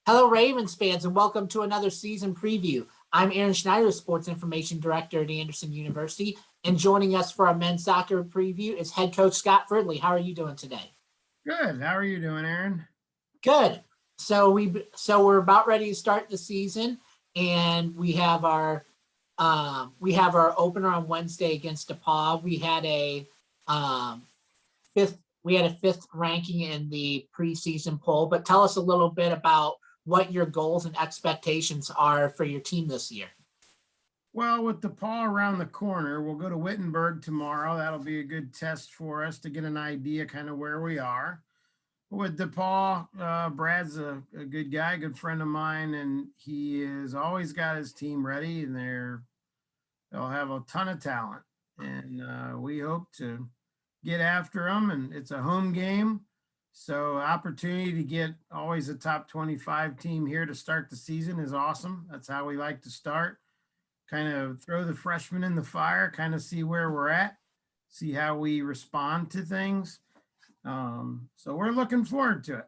Hello, Ravens fans, and welcome to another season preview. I'm Aaron Schneider, Sports Information Director at Anderson University, and joining us for our men's soccer preview is head coach Scott Fridley. How are you doing today? Good. How are you doing, Aaron? Good. So we're about ready to start the season, and we have our opener on Wednesday against DePauw. We had a fifth ranking in the preseason poll, but tell us a little bit about what your goals and expectations are for your team this year. Well, with DePauw around the corner, we'll go to Wittenberg tomorrow. That'll be a good test for us to get an idea kind of where we are. With DePauw, Brad's a good guy, good friend of mine, and he has always got his team ready, and they'll have a ton of talent. And we hope to get after them, and it's a home game. So opportunity to get always a top 25 team here to start the season is awesome. That's how we like to start. Kind of throw the freshmen in the fire, kind of see where we're at, see how we respond to things. So we're looking forward to it.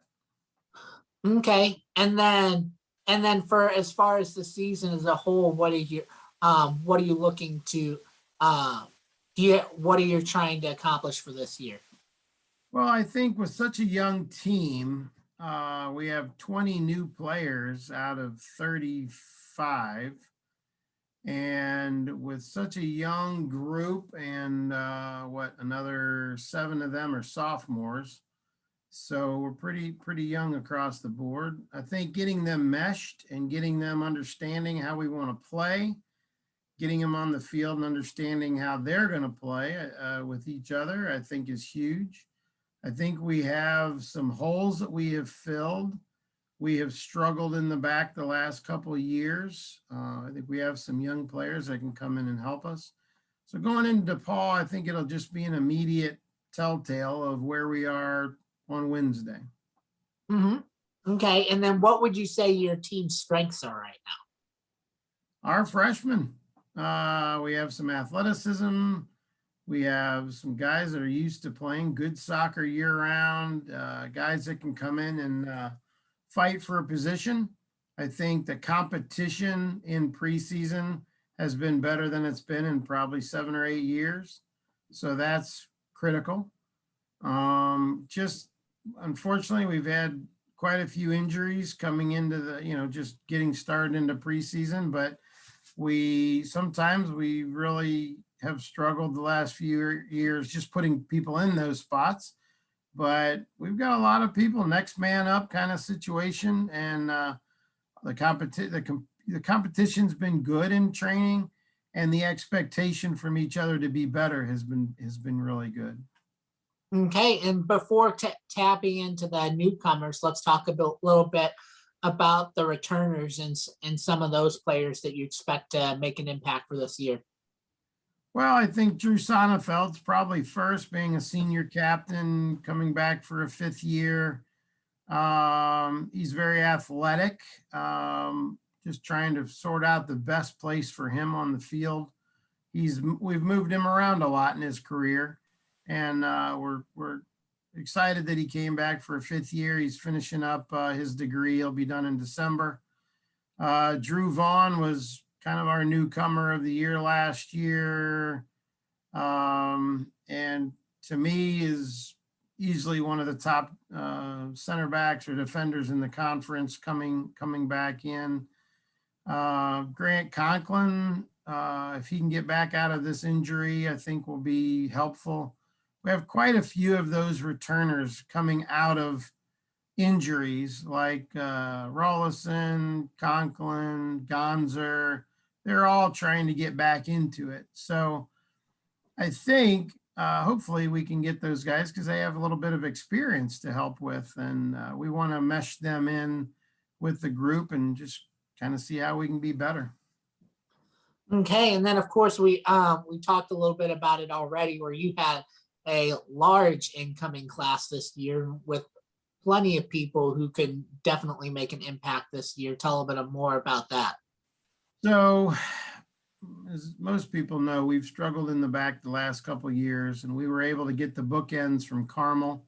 Okay, and then for as far as the season as a whole, what are you looking to what are you trying to accomplish for this year? Well, I think with such a young team, we have 20 new players out of 35. And with such a young group and another 7 of them are sophomores. So we're pretty young across the board. I think getting them meshed and getting them understanding how we want to play, getting them on the field and understanding how they're going to play with each other, I think is huge. I think we have some holes that we have filled. We have struggled in the back the last couple of years. I think we have some young players that can come in and help us. So going into DePauw, I think it'll just be an immediate telltale of where we are on Wednesday. Mm-hmm. Okay, and then what would you say your team's strengths are right now? Our freshmen. We have some athleticism. We have some guys that are used to playing good soccer year-round, guys that can come in and fight for a position. I think the competition in preseason has been better than it's been in probably 7 or 8 years. So that's critical. Just unfortunately, we've had quite a few injuries coming into just getting started into preseason, but sometimes we really have struggled the last few years just putting people in those spots. But we've got a lot of people, next man up kind of situation, and the competition's been good in training, and the expectation from each other to be better has been really good. Okay, and before tapping into the newcomers, let's talk a little bit about the returners and some of those players that you expect to make an impact for this year. Well, I think Drew Sonnefeld's probably first, being a senior captain, coming back for a 5th year. He's very athletic, just trying to sort out the best place for him on the field. We've moved him around a lot in his career, and we're excited that he came back for a 5th year. He's finishing up his degree. He'll be done in December. Drew Vaughn was kind of our newcomer of the year last year. And to me is easily one of the top center backs or defenders in the conference coming back in. Grant Conklin, if he can get back out of this injury, I think will be helpful. We have quite a few of those returners coming out of injuries like Rollison, Conklin, Gonzer. They're all trying to get back into it. So I think hopefully we can get those guys because they have a little bit of experience to help with, and we want to mesh them in with the group and just kind of see how we can be better. Okay, and then of course we talked a little bit about it already, where you had a large incoming class this year with plenty of people who could definitely make an impact this year. Tell a bit more about that. So, as most people know, we've struggled in the back the last couple of years, and we were able to get the bookends from Carmel.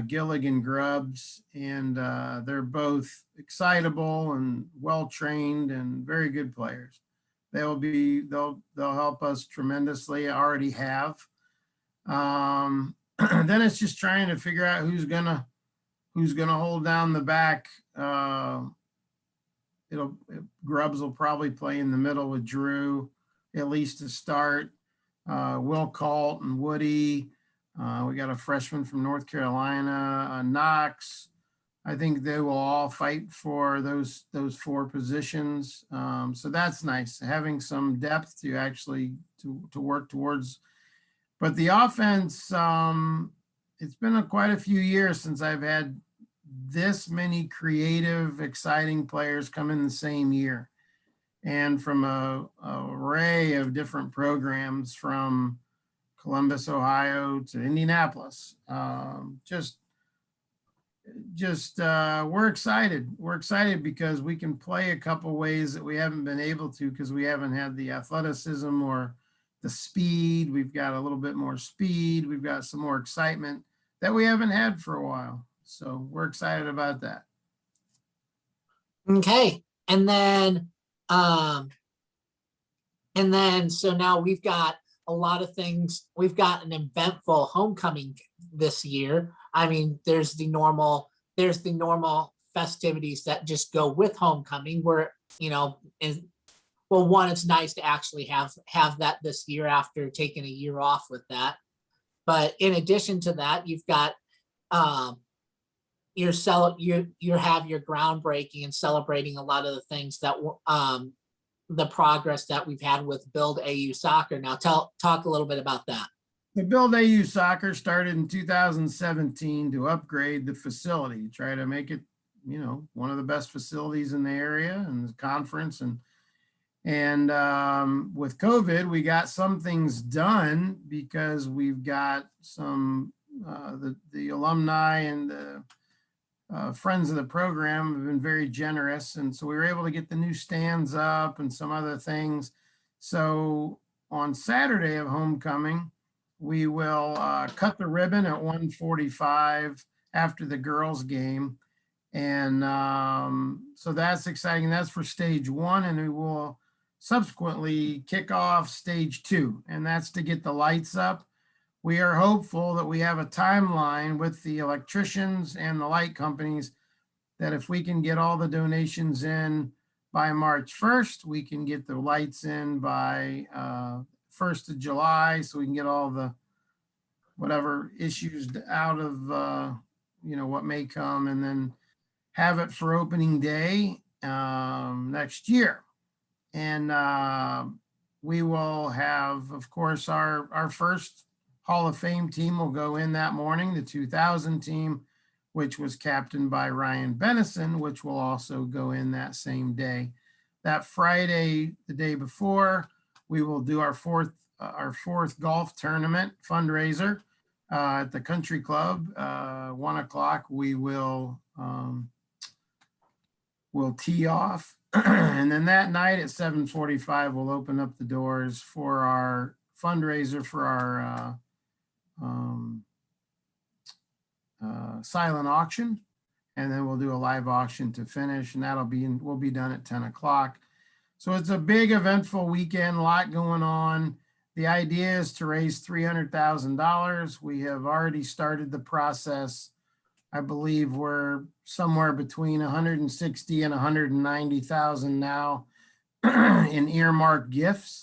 Gilligan Grubbs, and they're both excitable and well-trained and very good players. They'll help us tremendously, already have. Then it's just trying to figure out who's gonna hold down the back. Grubbs will probably play in the middle with Drew, at least to start. Will Colt and Woody. We got a freshman from North Carolina, Knox. I think they will all fight for those 4 positions. So that's nice, having some depth to actually to work towards. But the offense, it's been quite a few years since I've had this many creative, exciting players come in the same year, and from a array of different programs, from Columbus, Ohio to Indianapolis. We're excited. We're excited because we can play a couple ways that we haven't been able to, because we haven't had the athleticism or the speed. We've got a little bit more speed. We've got some more excitement that we haven't had for a while. So we're excited about that. Okay. And then so now we've got a lot of things. We've got an eventful homecoming this year. I mean, there's the normal festivities that just go with homecoming, where, well, one, it's nice to actually have that this year after taking a year off with that. But in addition to that, you've got you have your groundbreaking and celebrating a lot of the things that the progress that we've had with Build AU Soccer. Now talk a little bit about that. The Build AU Soccer started in 2017 to upgrade the facility, try to make it, one of the best facilities in the area and the conference. And with COVID, we got some things done because we've got some, the alumni and the friends of the program have been very generous. And so we were able to get the new stands up and some other things. So on Saturday of homecoming, we will cut the ribbon at 1:45 after the girls' game. And so that's exciting. That's for stage 1. And we will subsequently kick off stage 2. And that's to get the lights up. We are hopeful that we have a timeline with the electricians and the light companies that if we can get all the donations in by March 1st, we can get the lights in by 1st of July, so we can get all the whatever issues out of what may come, and then have it for opening day next year. And we will have, of course, our first Hall of Fame team will go in that morning, the 2000 team, which was captained by Ryan Bennison, which will also go in that same day. That Friday, the day before, we will do our fourth golf tournament fundraiser at the country club. 1 o'clock, we'll tee off. And then that night at 7:45, we'll open up the doors for our fundraiser for our silent auction, and then we'll do a live auction to finish, and we'll be done at 10 o'clock. So it's a big eventful weekend, a lot going on. The idea is to raise $300,000. We have already started the process. I believe we're somewhere between 160 and 190,000 now in earmarked gifts.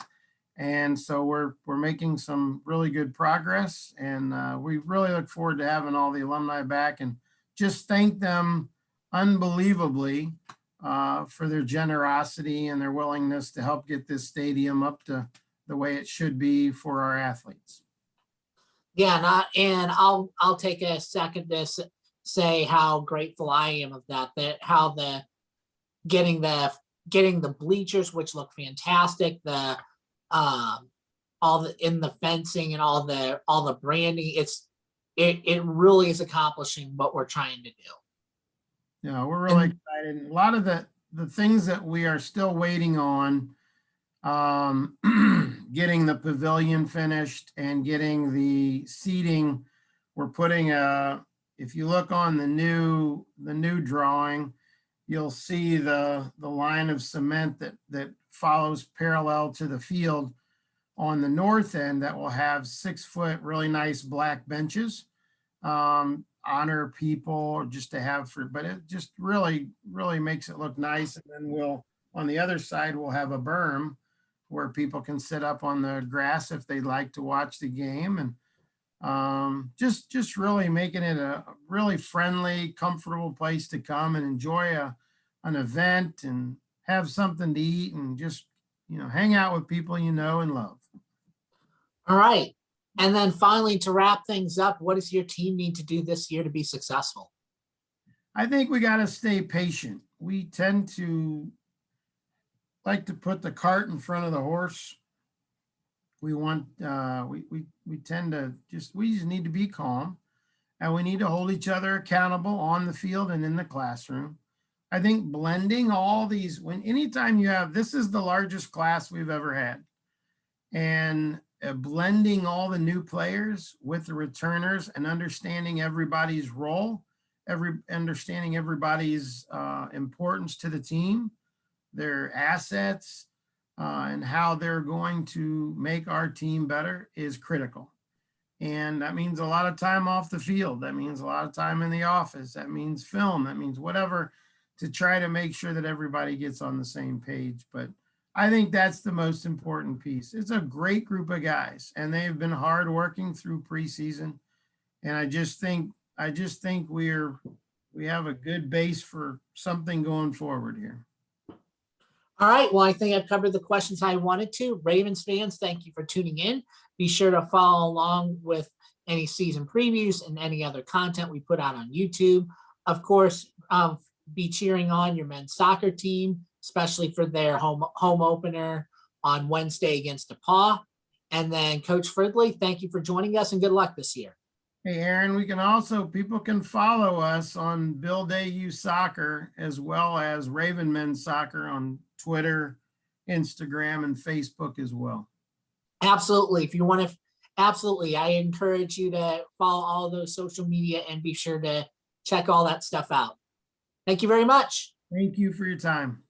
And so we're making some really good progress, and we really look forward to having all the alumni back and just thank them unbelievably for their generosity and their willingness to help get this stadium up to the way it should be for our athletes. Yeah, and I'll take a second to say how grateful I am of that how the getting the bleachers, which look fantastic, the all the in the fencing and all the branding, it really is accomplishing what we're trying to do. Yeah, we're really excited. A lot of the things that we are still waiting on, getting the pavilion finished and getting the seating. We're putting a if you look on the new drawing, you'll see the line of cement that follows parallel to the field on the north end that will have 6-foot, really nice black benches. Honor people or just to have but it just really makes it look nice. And then on the other side, we'll have a berm where people can sit up on the grass if they'd like to watch the game. And just really making it a really friendly, comfortable place to come and enjoy an event and have something to eat and just, hang out with people and love. All right. And then finally, to wrap things up, what does your team need to do this year to be successful? I think we got to stay patient. We tend to like to put the cart in front of the horse. We want, we tend to we just need to be calm, and we need to hold each other accountable on the field and in the classroom. I think blending all these, anytime you have, this is the largest class we've ever had. And blending all the new players with the returners and understanding everybody's role, understanding everybody's importance to the team, their assets, and how they're going to make our team better is critical. And that means a lot of time off the field. That means a lot of time in the office. That means film. That means whatever, to try to make sure that everybody gets on the same page. But I think that's the most important piece. It's a great group of guys, and they've been hard working through preseason. And I just think we have a good base for something going forward here. All right. Well, I think I've covered the questions I wanted to. Ravens fans, thank you for tuning in. Be sure to follow along with any season previews and any other content we put out on YouTube. Of course, be cheering on your men's soccer team, especially for their home opener on Wednesday against DePauw. And then Coach Fridley, thank you for joining us and good luck this year. Hey, Aaron, people can follow us on Build AU Soccer as well as Raven Men's Soccer on Twitter, Instagram, and Facebook as well. Absolutely. If you want to, absolutely. I encourage you to follow all of those social media and be sure to check all that stuff out. Thank you very much. Thank you for your time.